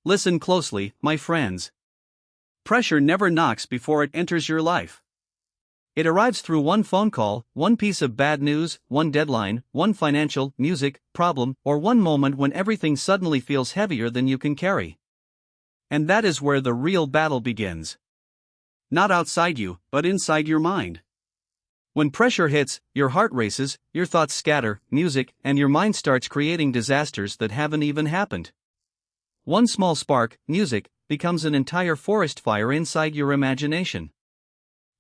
Listen closely, my friends. Pressure never knocks before it enters your life. It arrives through one phone call, one piece of bad news, one deadline, one financial, music, problem, or one moment when everything suddenly feels heavier than you can carry. And that is where the real battle begins. Not outside you, but inside your mind. When pressure hits, your heart races, your thoughts scatter, music, and your mind starts creating disasters that haven't even happened. One small spark, music, becomes an entire forest fire inside your imagination.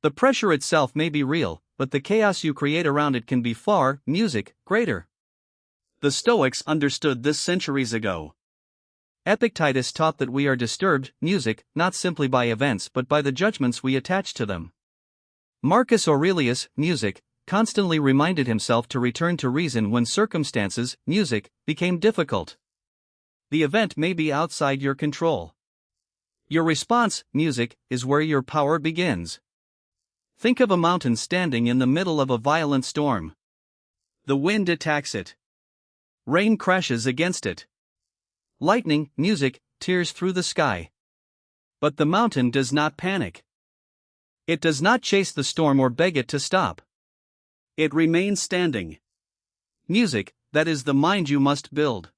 The pressure itself may be real, but the chaos you create around it can be far, music, greater. The Stoics understood this centuries ago. Epictetus taught that we are disturbed, music, not simply by events but by the judgments we attach to them. Marcus Aurelius, music, constantly reminded himself to return to reason when circumstances, music, became difficult. The event may be outside your control. Your response, music, is where your power begins. Think of a mountain standing in the middle of a violent storm. The wind attacks it. Rain crashes against it. Lightning, music, tears through the sky. But the mountain does not panic. It does not chase the storm or beg it to stop. It remains standing. Music, that is the mind you must build.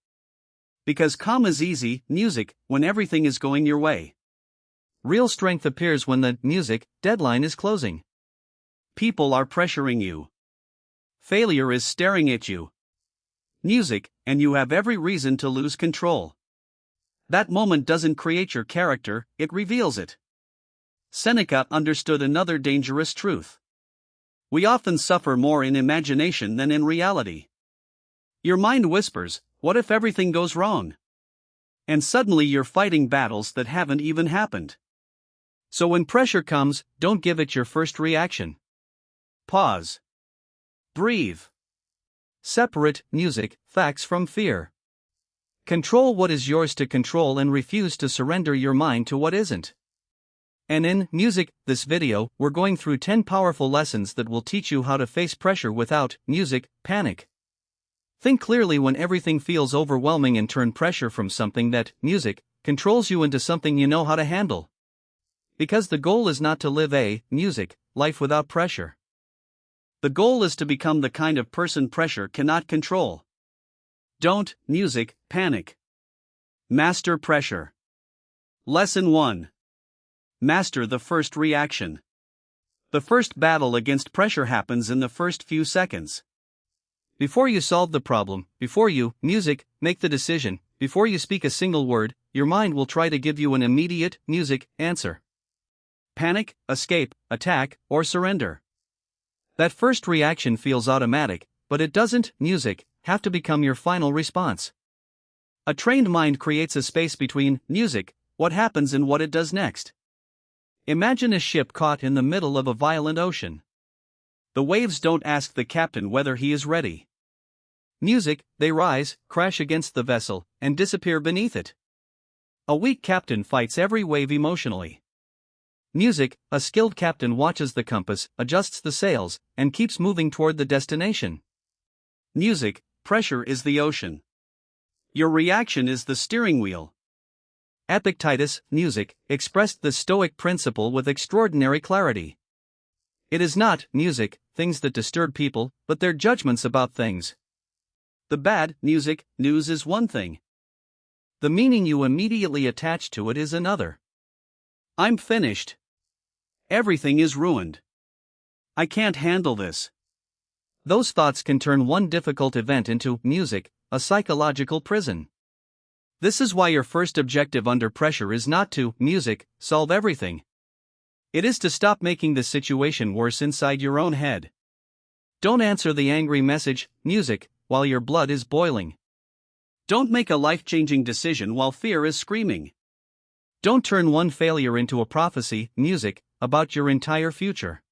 Because calm is easy, music, when everything is going your way. Real strength appears when the music deadline is closing. People are pressuring you. Failure is staring at you. Music, and you have every reason to lose control. That moment doesn't create your character, it reveals it. Seneca understood another dangerous truth. We often suffer more in imagination than in reality. Your mind whispers, "What if everything goes wrong?" And suddenly you're fighting battles that haven't even happened. So when pressure comes, don't give it your first reaction. Pause. Breathe. Separate music, facts from fear. Control what is yours to control and refuse to surrender your mind to what isn't. And in music, this video, we're going through 10 powerful lessons that will teach you how to face pressure without music panic. Think clearly when everything feels overwhelming and turn pressure from something that music controls you into something you know how to handle. Because the goal is not to live a music life without pressure. The goal is to become the kind of person pressure cannot control. Don't music panic. Master pressure. Lesson 1. Master the first reaction. The first battle against pressure happens in the first few seconds. Before you solve the problem, before you, music, make the decision, before you speak a single word, your mind will try to give you an immediate, music, answer. Panic, escape, attack, or surrender. That first reaction feels automatic, but it doesn't, music, have to become your final response. A trained mind creates a space between music, what happens and what it does next. Imagine a ship caught in the middle of a violent ocean. The waves don't ask the captain whether he is ready. Music, they rise, crash against the vessel, and disappear beneath it. A weak captain fights every wave emotionally. Music, a skilled captain watches the compass, adjusts the sails, and keeps moving toward the destination. Music, pressure is the ocean. Your reaction is the steering wheel. Epictetus, music, expressed the Stoic principle with extraordinary clarity. It is not, music, things that disturb people, but their judgments about things. The bad, music, news is one thing. The meaning you immediately attach to it is another. I'm finished. Everything is ruined. I can't handle this. Those thoughts can turn one difficult event into music, a psychological prison. This is why your first objective under pressure is not to, music, solve everything. It is to stop making the situation worse inside your own head. Don't answer the angry message, music, while your blood is boiling. Don't make a life-changing decision while fear is screaming. Don't turn one failure into a prophecy, music, about your entire future.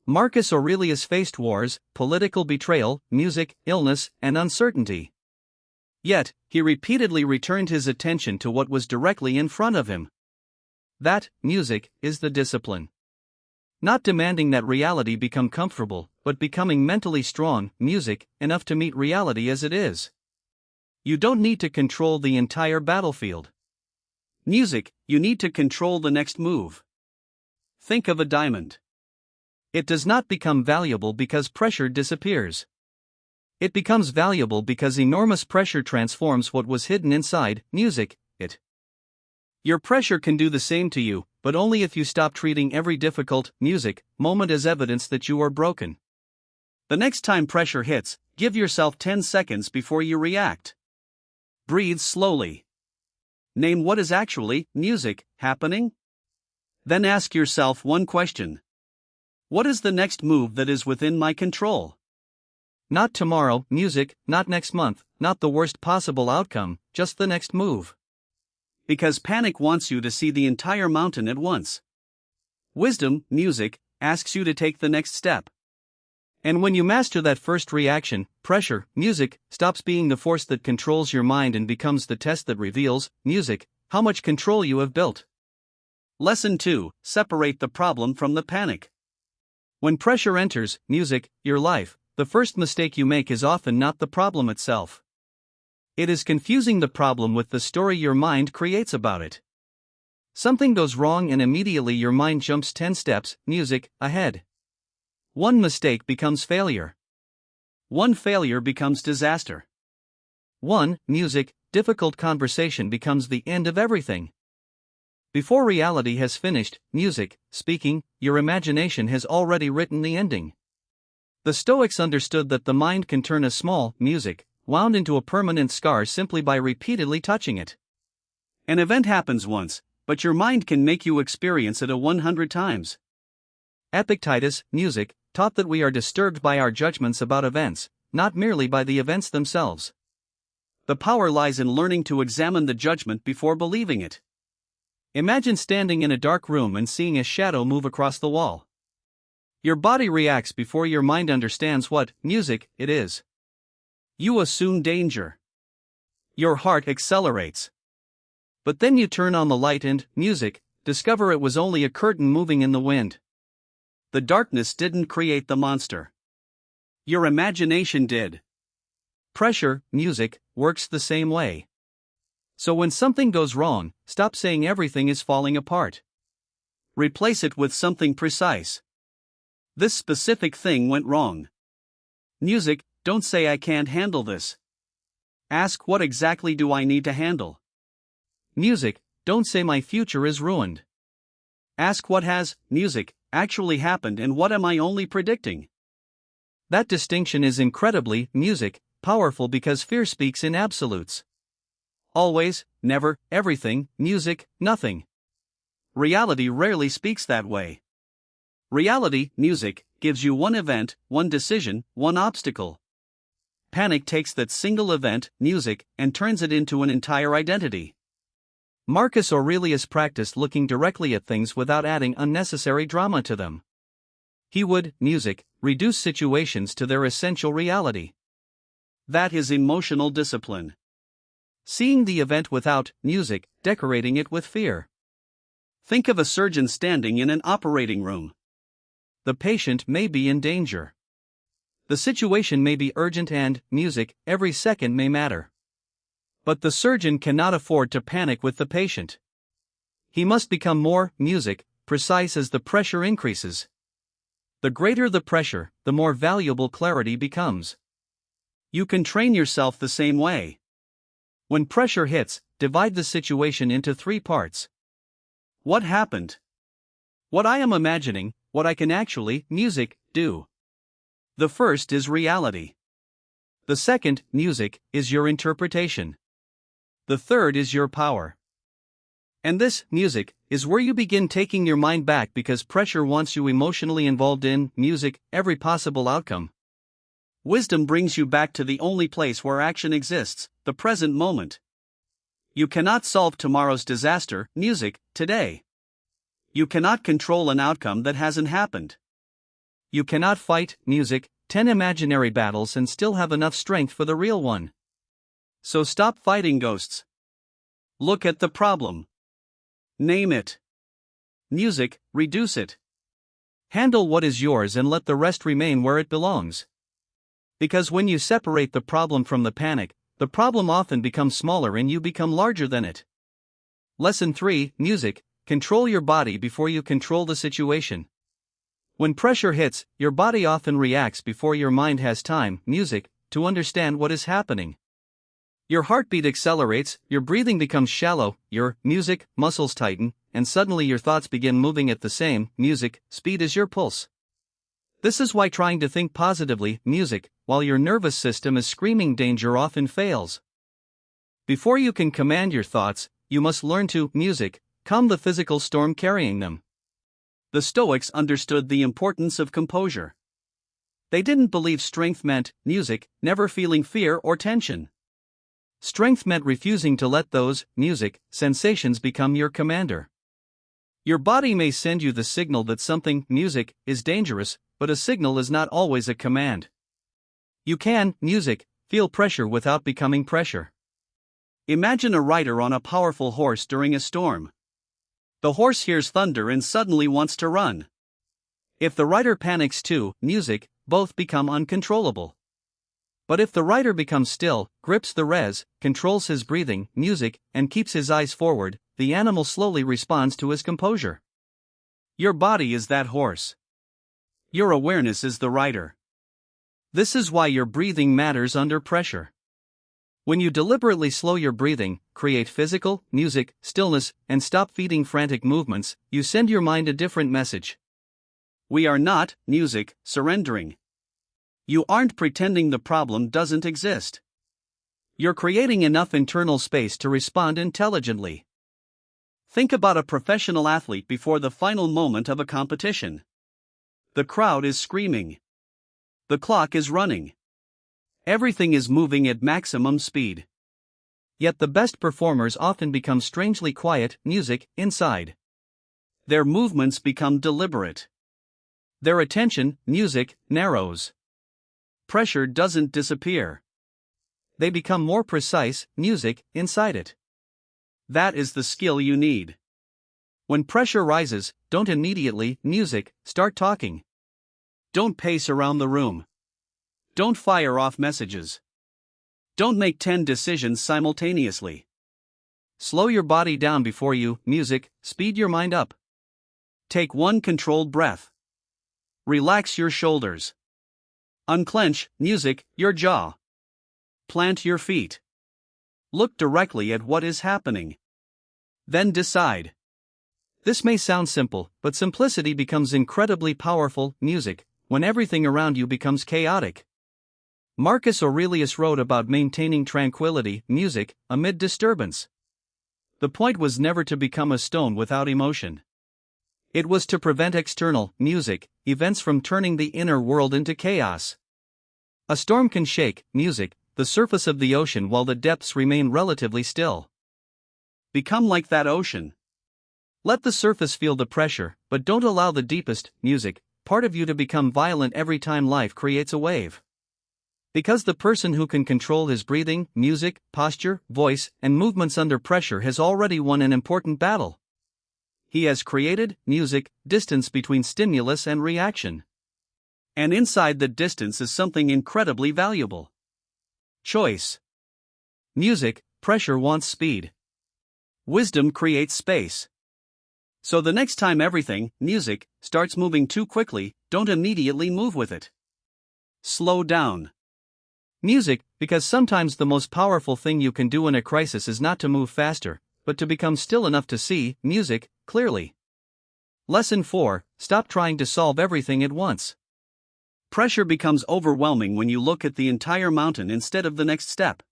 Marcus Aurelius faced wars, political betrayal, music, illness, and uncertainty. Yet, he repeatedly returned his attention to what was directly in front of him. That, music, is the discipline. Not demanding that reality become comfortable, but becoming mentally strong, music, enough to meet reality as it is. You don't need to control the entire battlefield. Music, you need to control the next move. Think of a diamond. It does not become valuable because pressure disappears. It becomes valuable because enormous pressure transforms what was hidden inside music, it. Your pressure can do the same to you, but only if you stop treating every difficult music moment as evidence that you are broken. The next time pressure hits, give yourself 10 seconds before you react. Breathe slowly. Name what is actually music happening. Then ask yourself one question. What is the next move that is within my control? Not tomorrow, music, not next month, not the worst possible outcome, just the next move. Because panic wants you to see the entire mountain at once. Wisdom, music, asks you to take the next step. And when you master that first reaction, pressure, music, stops being the force that controls your mind and becomes the test that reveals, music, how much control you have built. Lesson 2: Separate the problem from the panic. When pressure enters, music, your life, the first mistake you make is often not the problem itself. It is confusing the problem with the story your mind creates about it. Something goes wrong and immediately your mind jumps 10 steps, music, ahead. One mistake becomes failure. One failure becomes disaster. One, music, difficult conversation becomes the end of everything. Before reality has finished, music, speaking, your imagination has already written the ending. The Stoics understood that the mind can turn a small, music, wound into a permanent scar simply by repeatedly touching it. An event happens once, but your mind can make you experience it 100 times. Epictetus, music, taught that we are disturbed by our judgments about events, not merely by the events themselves. The power lies in learning to examine the judgment before believing it. Imagine standing in a dark room and seeing a shadow move across the wall. Your body reacts before your mind understands what music it is. You assume danger. Your heart accelerates. But then you turn on the light and, music, discover it was only a curtain moving in the wind. The darkness didn't create the monster. Your imagination did. Pressure, music, works the same way. So when something goes wrong, stop saying everything is falling apart. Replace it with something precise. This specific thing went wrong. Music, don't say I can't handle this. Ask what exactly do I need to handle. Music, don't say my future is ruined. Ask what has, music, actually happened and what am I only predicting. That distinction is incredibly, music, powerful because fear speaks in absolutes. Always, never, everything, music, nothing. Reality rarely speaks that way. Reality, music, gives you one event, one decision, one obstacle. Panic takes that single event, music, and turns it into an entire identity. Marcus Aurelius practiced looking directly at things without adding unnecessary drama to them. He would, music, reduce situations to their essential reality. That is emotional discipline. Seeing the event without, music, decorating it with fear. Think of a surgeon standing in an operating room. The patient may be in danger. The situation may be urgent and, music, every second may matter. But the surgeon cannot afford to panic with the patient. He must become more, music, precise as the pressure increases. The greater the pressure, the more valuable clarity becomes. You can train yourself the same way. When pressure hits, divide the situation into 3 parts. What happened? What I am imagining, what I can actually, music, do. The first is reality. The second, music, is your interpretation. The third is your power. And this, music, is where you begin taking your mind back because pressure wants you emotionally involved in, music, every possible outcome. Wisdom brings you back to the only place where action exists, the present moment. You cannot solve tomorrow's disaster, music, today. You cannot control an outcome that hasn't happened. You cannot fight, music, 10 imaginary battles and still have enough strength for the real one. So stop fighting ghosts. Look at the problem. Name it. Music, reduce it. Handle what is yours and let the rest remain where it belongs. Because when you separate the problem from the panic, the problem often becomes smaller and you become larger than it. Lesson 3: Music. Control your body before you control the situation. When pressure hits, your body often reacts before your mind has time, music, to understand what is happening. Your heartbeat accelerates, your breathing becomes shallow, your music muscles tighten, and suddenly your thoughts begin moving at the same music speed as your pulse. This is why trying to think positively, music, while your nervous system is screaming danger often fails. Before you can command your thoughts, you must learn to, music, calm the physical storm carrying them. The Stoics understood the importance of composure. They didn't believe strength meant, music, never feeling fear or tension. Strength meant refusing to let those, music, sensations become your commander. Your body may send you the signal that something, music, is dangerous, but a signal is not always a command. You can, music, feel pressure without becoming pressure. Imagine a rider on a powerful horse during a storm. The horse hears thunder and suddenly wants to run. If the rider panics too, music, both become uncontrollable. But if the rider becomes still, grips the reins, controls his breathing, music, and keeps his eyes forward, the animal slowly responds to his composure. Your body is that horse. Your awareness is the rider. This is why your breathing matters under pressure. When you deliberately slow your breathing, create physical, music, stillness, and stop feeding frantic movements, you send your mind a different message. We are not, music, surrendering. You aren't pretending the problem doesn't exist. You're creating enough internal space to respond intelligently. Think about a professional athlete before the final moment of a competition. The crowd is screaming. The clock is running. Everything is moving at maximum speed. Yet the best performers often become strangely quiet, music, inside. Their movements become deliberate. Their attention, music, narrows. Pressure doesn't disappear. They become more precise, music, inside it. That is the skill you need. When pressure rises, don't immediately, music, start talking. Don't pace around the room. Don't fire off messages. Don't make 10 decisions simultaneously. Slow your body down before you, music, speed your mind up. Take one controlled breath. Relax your shoulders. Unclench, music, your jaw. Plant your feet. Look directly at what is happening. Then decide. This may sound simple, but simplicity becomes incredibly powerful, music, when everything around you becomes chaotic. Marcus Aurelius wrote about maintaining tranquility, music, amid disturbance. The point was never to become a stone without emotion. It was to prevent external, music, events from turning the inner world into chaos. A storm can shake, music, the surface of the ocean while the depths remain relatively still. Become like that ocean. Let the surface feel the pressure, but don't allow the deepest, music, part of you to become violent every time life creates a wave. Because the person who can control his breathing, music, posture, voice, and movements under pressure has already won an important battle. He has created, music, distance between stimulus and reaction. And inside the distance is something incredibly valuable. Choice. Music, pressure wants speed. Wisdom creates space. So the next time everything, music, starts moving too quickly, don't immediately move with it. Slow down. Music, because sometimes the most powerful thing you can do in a crisis is not to move faster, but to become still enough to see, music, clearly. Lesson 4: Stop trying to solve everything at once. Pressure becomes overwhelming when you look at the entire mountain instead of the next step.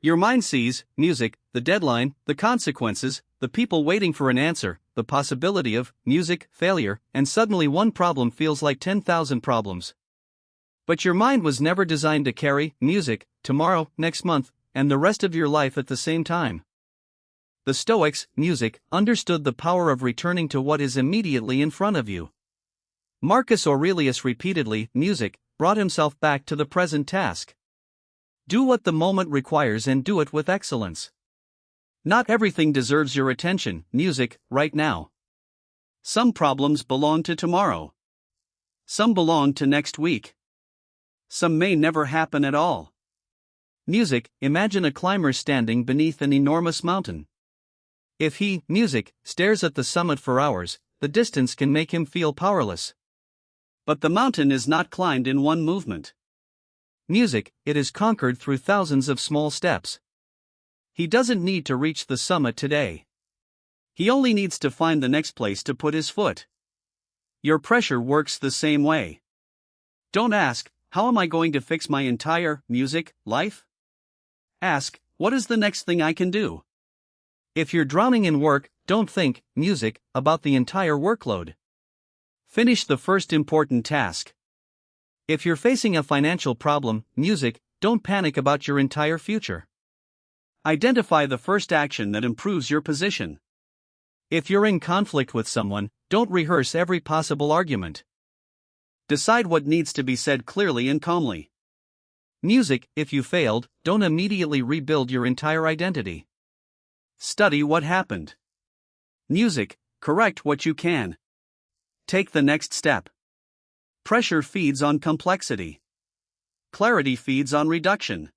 Your mind sees, music, the deadline, the consequences, the people waiting for an answer, the possibility of, music, failure, and suddenly one problem feels like 10,000 problems. But your mind was never designed to carry, music, tomorrow, next month, and the rest of your life at the same time. The Stoics, music, understood the power of returning to what is immediately in front of you. Marcus Aurelius repeatedly, music, brought himself back to the present task. Do what the moment requires and do it with excellence. Not everything deserves your attention, music, right now. Some problems belong to tomorrow. Some belong to next week. Some may never happen at all. Music, imagine a climber standing beneath an enormous mountain. If he, music, stares at the summit for hours, the distance can make him feel powerless. But the mountain is not climbed in one movement. Music, it is conquered through thousands of small steps. He doesn't need to reach the summit today. He only needs to find the next place to put his foot. Your pressure works the same way. Don't ask, how am I going to fix my entire music life? Ask, what is the next thing I can do? If you're drowning in work, don't think, music, about the entire workload. Finish the first important task. If you're facing a financial problem, music, don't panic about your entire future. Identify the first action that improves your position. If you're in conflict with someone, don't rehearse every possible argument. Decide what needs to be said clearly and calmly. Music, if you failed, don't immediately rebuild your entire identity. Study what happened. Music, correct what you can. Take the next step. Pressure feeds on complexity. Clarity feeds on reduction.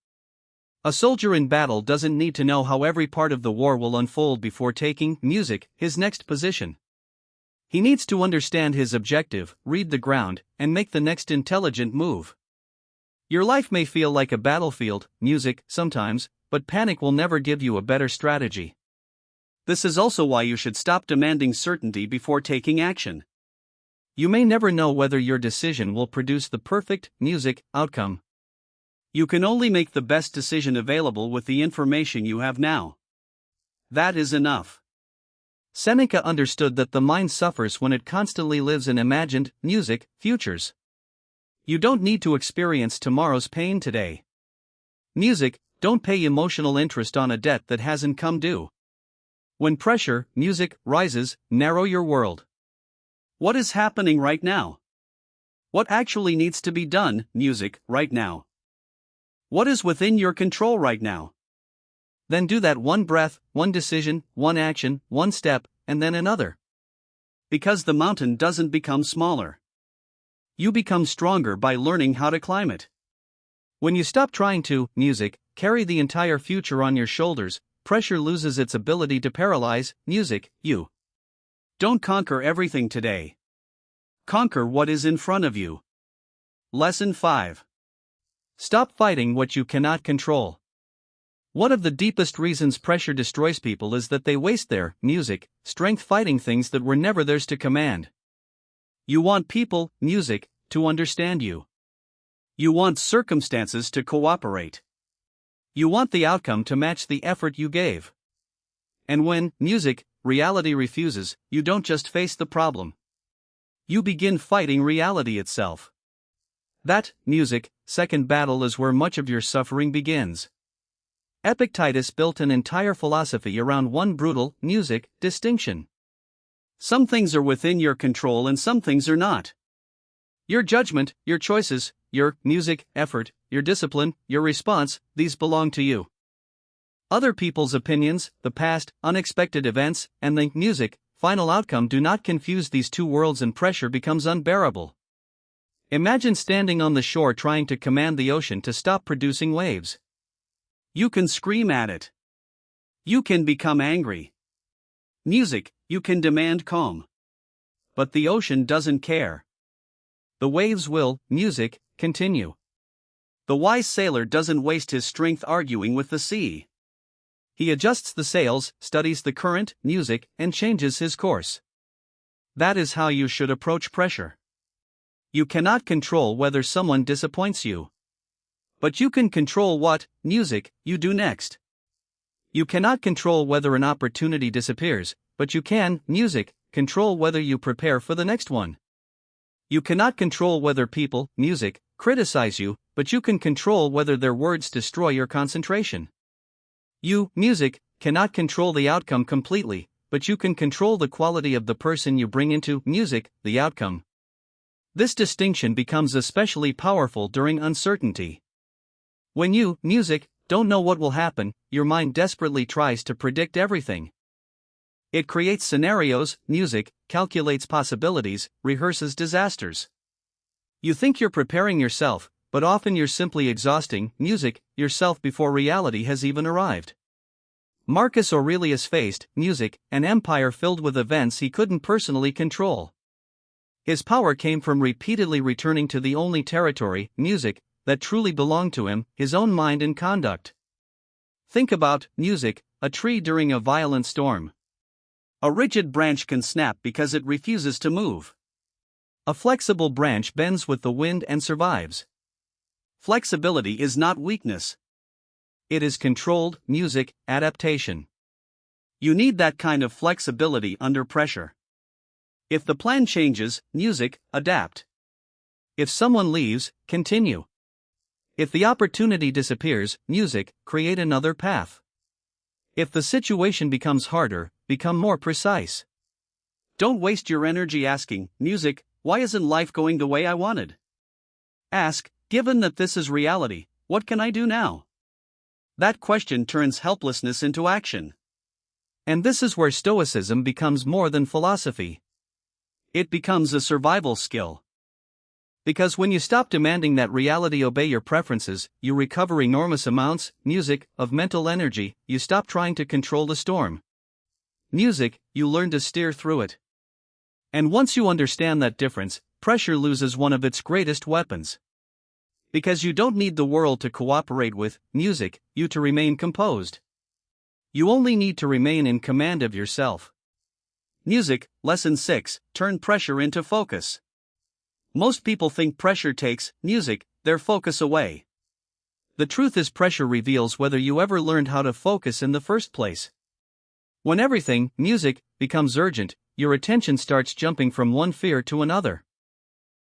A soldier in battle doesn't need to know how every part of the war will unfold before taking, music, his next position. He needs to understand his objective, read the ground, and make the next intelligent move. Your life may feel like a battlefield, music, sometimes, but panic will never give you a better strategy. This is also why you should stop demanding certainty before taking action. You may never know whether your decision will produce the perfect, music, outcome. You can only make the best decision available with the information you have now. That is enough. Seneca understood that the mind suffers when it constantly lives in imagined, music, futures. You don't need to experience tomorrow's pain today. Music, don't pay emotional interest on a debt that hasn't come due. When pressure, music, rises, narrow your world. What is happening right now? What actually needs to be done, music, right now? What is within your control right now? Then do that one breath, one decision, one action, one step, and then another. Because the mountain doesn't become smaller. You become stronger by learning how to climb it. When you stop trying to, music, carry the entire future on your shoulders, pressure loses its ability to paralyze, music, you. Don't conquer everything today. Conquer what is in front of you. Lesson 5. Stop fighting what you cannot control. One of the deepest reasons pressure destroys people is that they waste their, music, strength fighting things that were never theirs to command. You want people, music, to understand you. You want circumstances to cooperate. You want the outcome to match the effort you gave. And when, music, reality refuses, you don't just face the problem. You begin fighting reality itself. That, music, second battle is where much of your suffering begins. Epictetus built an entire philosophy around one brutal, music, distinction. Some things are within your control and some things are not. Your judgment, your choices, your, music, effort, your discipline, your response, these belong to you. Other people's opinions, the past, unexpected events, and the, music, final outcome do not confuse these two worlds and pressure becomes unbearable. Imagine standing on the shore trying to command the ocean to stop producing waves. You can scream at it. You can become angry. Music, you can demand calm. But the ocean doesn't care. The waves will, music, continue. The wise sailor doesn't waste his strength arguing with the sea. He adjusts the sails, studies the current, music, and changes his course. That is how you should approach pressure. You cannot control whether someone disappoints you. But you can control what, music, you do next. You cannot control whether an opportunity disappears, but you can, music, control whether you prepare for the next one. You cannot control whether people, music, criticize you, but you can control whether their words destroy your concentration. You, music, cannot control the outcome completely, but you can control the quality of the person you bring into, music, the outcome. This distinction becomes especially powerful during uncertainty. When you, music, don't know what will happen, your mind desperately tries to predict everything. It creates scenarios, music, calculates possibilities, rehearses disasters. You think you're preparing yourself, but often you're simply exhausting, music, yourself before reality has even arrived. Marcus Aurelius faced, music, an empire filled with events he couldn't personally control. His power came from repeatedly returning to the only territory, music, that truly belonged to him, his own mind and conduct. Think about music, a tree during a violent storm. A rigid branch can snap because it refuses to move. A flexible branch bends with the wind and survives. Flexibility is not weakness. It is controlled, music, adaptation. You need that kind of flexibility under pressure. If the plan changes, music, adapt. If someone leaves, continue. If the opportunity disappears, music, create another path. If the situation becomes harder, become more precise. Don't waste your energy asking, music, why isn't life going the way I wanted? Ask, given that this is reality, what can I do now? That question turns helplessness into action. And this is where Stoicism becomes more than philosophy. It becomes a survival skill. Because when you stop demanding that reality obey your preferences, you recover enormous amounts, music, of mental energy. You stop trying to control the storm. Music, you learn to steer through it. And once you understand that difference, pressure loses one of its greatest weapons. Because you don't need the world to cooperate with, music, you to remain composed. You only need to remain in command of yourself. Music, Lesson 6, turn pressure into focus. Most people think pressure takes, music, their focus away. The truth is pressure reveals whether you ever learned how to focus in the first place. When everything, music, becomes urgent, your attention starts jumping from one fear to another.